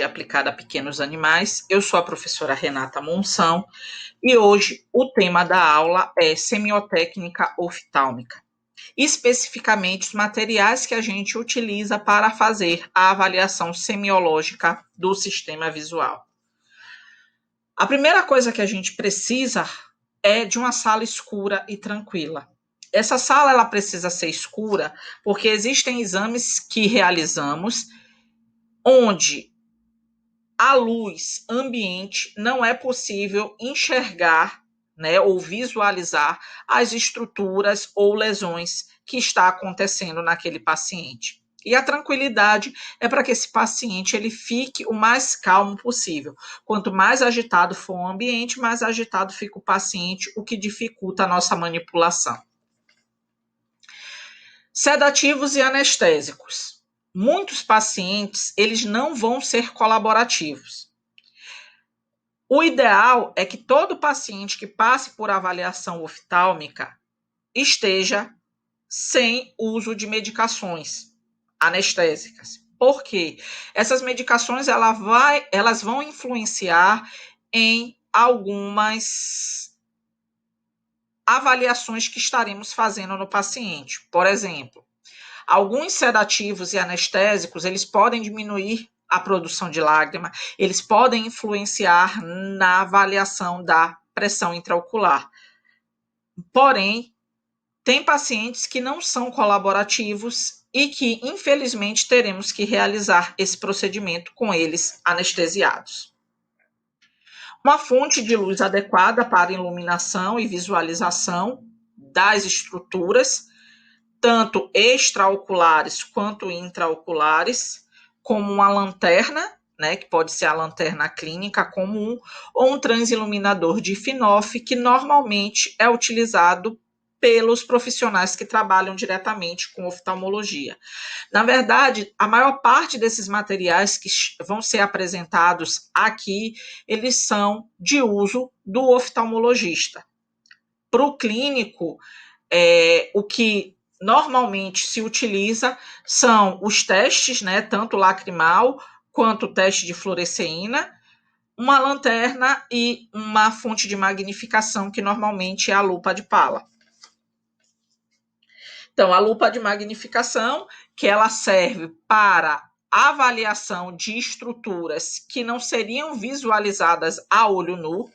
aplicada a pequenos animais. Eu sou a professora Renata Monção e hoje o tema da aula é semiotécnica oftálmica, especificamente os materiais que a gente utiliza para fazer a avaliação semiológica do sistema visual. A primeira coisa que a gente precisa é de uma sala escura e tranquila. Essa sala ela precisa ser escura porque existem exames que realizamos onde a luz ambiente não é possível enxergar, né, ou visualizar as estruturas ou lesões que está acontecendo naquele paciente. E a tranquilidade é para que esse paciente ele fique o mais calmo possível. Quanto mais agitado for o ambiente, mais agitado fica o paciente, o que dificulta a nossa manipulação. Sedativos e anestésicos. Muitos pacientes, eles não vão ser colaborativos. O ideal é que todo paciente que passe por avaliação oftálmica esteja sem uso de medicações anestésicas. Por quê? Essas medicações elas vão influenciar em algumas avaliações que estaremos fazendo no paciente. Por exemplo, alguns sedativos e anestésicos, eles podem diminuir a produção de lágrima, eles podem influenciar na avaliação da pressão intraocular. Porém, tem pacientes que não são colaborativos e que, infelizmente, teremos que realizar esse procedimento com eles anestesiados. Uma fonte de luz adequada para iluminação e visualização das estruturas, tanto extraoculares quanto intraoculares, como uma lanterna, né, que pode ser a lanterna clínica comum, ou um transiluminador de FINOF, que normalmente é utilizado pelos profissionais que trabalham diretamente com oftalmologia. Na verdade, a maior parte desses materiais que vão ser apresentados aqui, eles são de uso do oftalmologista. Para o clínico, o que normalmente se utiliza são os testes, né, tanto lacrimal quanto o teste de fluoresceína, uma lanterna e uma fonte de magnificação, que normalmente é a lupa de pala. Então, a lupa de magnificação, que ela serve para avaliação de estruturas que não seriam visualizadas a olho nu.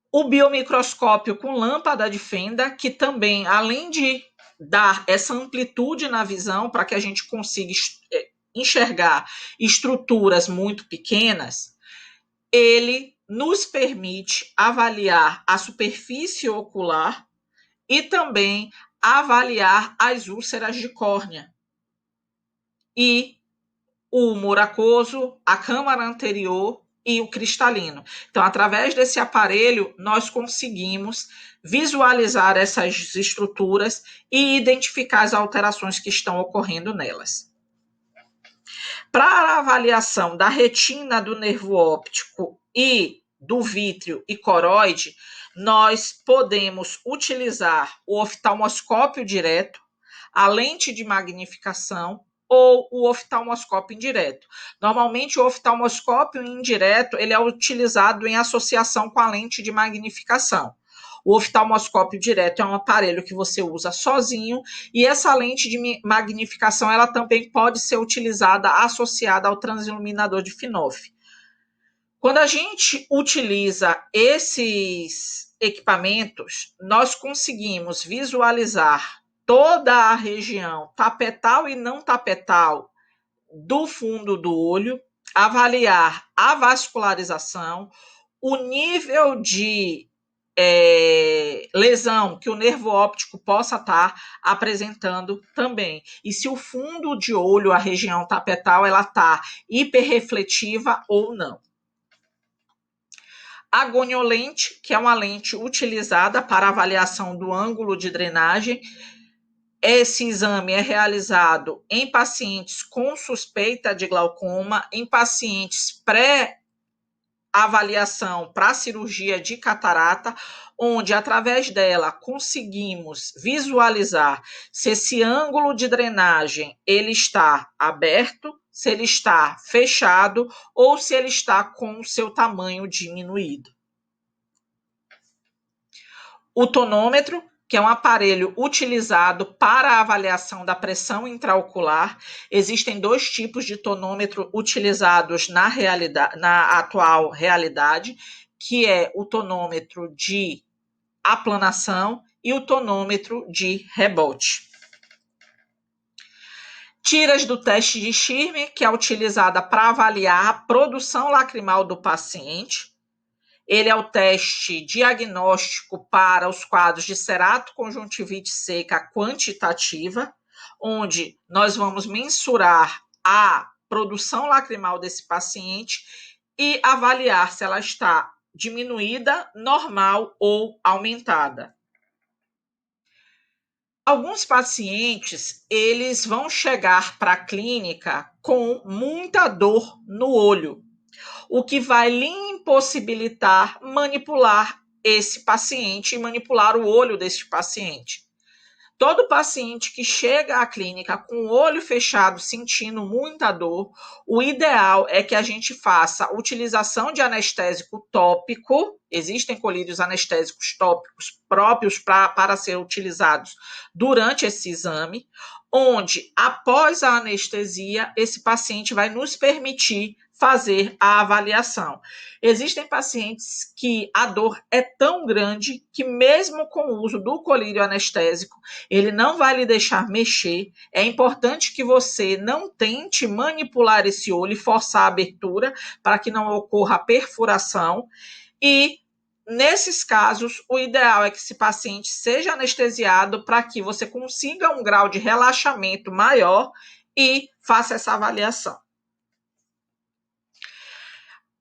O biomicroscópio com lâmpada de fenda, que também, além de dar essa amplitude na visão para que a gente consiga enxergar estruturas muito pequenas, ele nos permite avaliar a superfície ocular e também avaliar as úlceras de córnea e o humor aquoso, a câmara anterior e o cristalino. Então, através desse aparelho, nós conseguimos visualizar essas estruturas e identificar as alterações que estão ocorrendo nelas. Para a avaliação da retina, do nervo óptico e do vítreo e coroide, nós podemos utilizar o oftalmoscópio direto, a lente de magnificação ou o oftalmoscópio indireto. Normalmente, o oftalmoscópio indireto ele é utilizado em associação com a lente de magnificação. O oftalmoscópio direto é um aparelho que você usa sozinho e essa lente de magnificação ela também pode ser utilizada associada ao transiluminador de FINOF. Quando a gente utiliza esses equipamentos, nós conseguimos visualizar toda a região tapetal e não tapetal do fundo do olho, avaliar a vascularização, o nível de lesão que o nervo óptico possa estar apresentando também. E se o fundo de olho, a região tapetal, ela está hiperrefletiva ou não. A goniolente, que é uma lente utilizada para avaliação do ângulo de drenagem. Esse exame é realizado em pacientes com suspeita de glaucoma, em pacientes pré-avaliação para cirurgia de catarata, onde através dela conseguimos visualizar se esse ângulo de drenagem ele está aberto, se ele está fechado ou se ele está com o seu tamanho diminuído. O tonômetro, que é um aparelho utilizado para a avaliação da pressão intraocular. Existem 2 tipos de tonômetro utilizados na atual realidade, que é o tonômetro de aplanação e o tonômetro de rebote. Tiras do teste de Schirmer, que é utilizada para avaliar a produção lacrimal do paciente. Ele é o teste diagnóstico para os quadros de ceratoconjuntivite seca quantitativa, onde nós vamos mensurar a produção lacrimal desse paciente e avaliar se ela está diminuída, normal ou aumentada. Alguns pacientes, eles vão chegar para a clínica com muita dor no olho, o que vai lhe impossibilitar manipular esse paciente e manipular o olho desse paciente. Todo paciente que chega à clínica com o olho fechado, sentindo muita dor, o ideal é que a gente faça utilização de anestésico tópico. Existem colírios anestésicos tópicos próprios para ser utilizados durante esse exame, onde, após a anestesia, esse paciente vai nos permitir fazer a avaliação. Existem pacientes que a dor é tão grande que mesmo com o uso do colírio anestésico, ele não vai lhe deixar mexer. É importante que você não tente manipular esse olho e forçar a abertura para que não ocorra perfuração. E nesses casos, o ideal é que esse paciente seja anestesiado para que você consiga um grau de relaxamento maior e faça essa avaliação.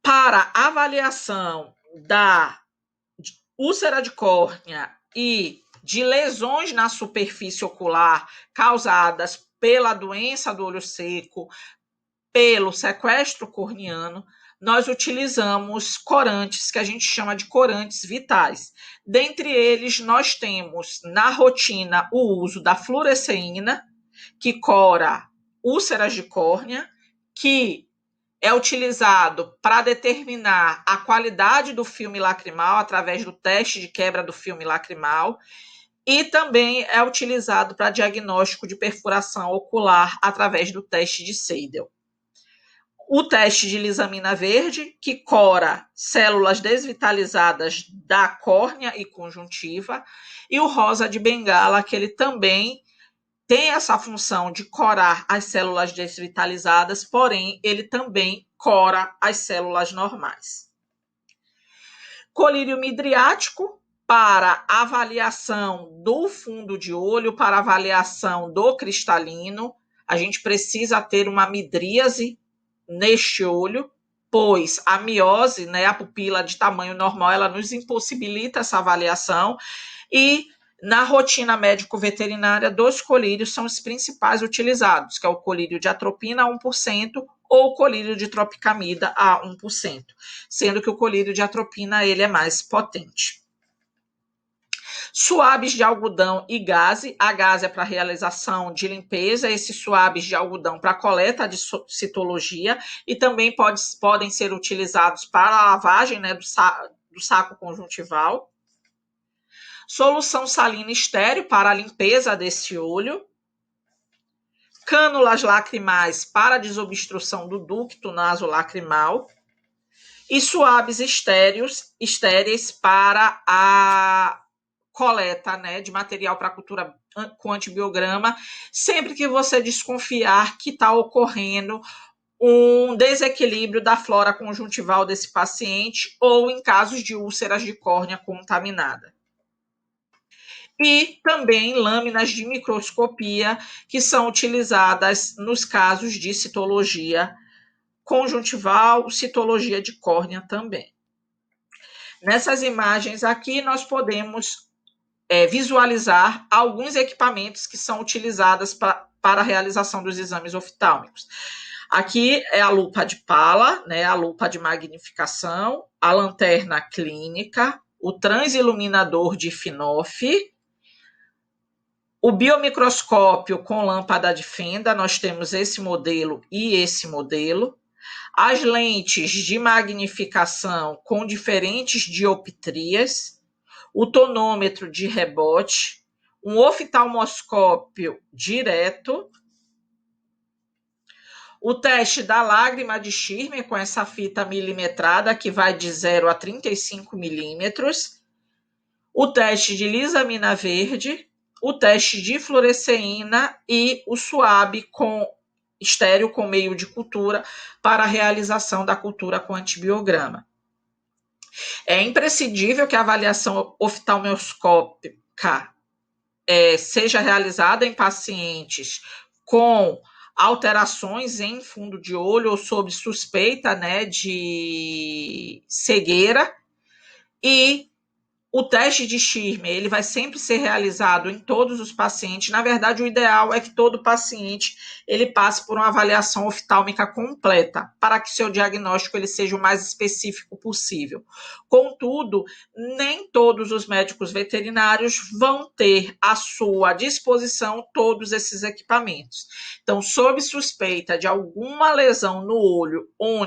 Para avaliação da úlcera de córnea e de lesões na superfície ocular causadas pela doença do olho seco, pelo sequestro corneano, nós utilizamos corantes, que a gente chama de corantes vitais. Dentre eles, nós temos na rotina o uso da fluoresceína, que cora úlceras de córnea, que é utilizado para determinar a qualidade do filme lacrimal através do teste de quebra do filme lacrimal e também é utilizado para diagnóstico de perfuração ocular através do teste de Seidel. O teste de lisamina verde, que cora células desvitalizadas da córnea e conjuntiva, e o rosa de Bengala, que ele também tem essa função de corar as células desvitalizadas, porém, ele também cora as células normais. Colírio midriático, para avaliação do fundo de olho, para avaliação do cristalino. A gente precisa ter uma midríase neste olho, pois a miose, né, a pupila de tamanho normal, ela nos impossibilita essa avaliação. E na rotina médico-veterinária, 2 colírios são os principais utilizados, que é o colírio de atropina a 1% ou o colírio de tropicamida a 1%, sendo que o colírio de atropina ele é mais potente. Suaves de algodão e gaze. A gaze é para realização de limpeza, esses suaves de algodão para coleta de citologia e também podem ser utilizados para a lavagem, né, do saco conjuntival. Solução salina estéreo para a limpeza desse olho. Cânulas lacrimais para a desobstrução do ducto nasolacrimal. E suaves estéreis para a coleta, né, de material para cultura com antibiograma, sempre que você desconfiar que está ocorrendo um desequilíbrio da flora conjuntival desse paciente ou em casos de úlceras de córnea contaminada. E também lâminas de microscopia, que são utilizadas nos casos de citologia conjuntival, citologia de córnea também. Nessas imagens aqui, nós podemos visualizar alguns equipamentos que são utilizados para a realização dos exames oftálmicos. Aqui é a lupa de Pala, né, a lupa de magnificação, a lanterna clínica, o transiluminador de Finoff, O biomicroscópio com lâmpada de fenda, nós temos esse modelo e esse modelo. As lentes de magnificação com diferentes dioptrias, o tonômetro de rebote, um oftalmoscópio direto, o teste da lágrima de Schirmer com essa fita milimetrada que vai de 0 a 35 milímetros, o teste de lisamina verde, o teste de fluoresceína e o SUAB com estéreo com meio de cultura para a realização da cultura com antibiograma. É imprescindível que a avaliação oftalmoscópica seja realizada em pacientes com alterações em fundo de olho ou sob suspeita, né, de cegueira, e o teste de Schirmer, ele vai sempre ser realizado em todos os pacientes. Na verdade, o ideal é que todo paciente ele passe por uma avaliação oftálmica completa, para que seu diagnóstico ele seja o mais específico possível. Contudo, nem todos os médicos veterinários vão ter à sua disposição todos esses equipamentos. Então, sob suspeita de alguma lesão no olho, onde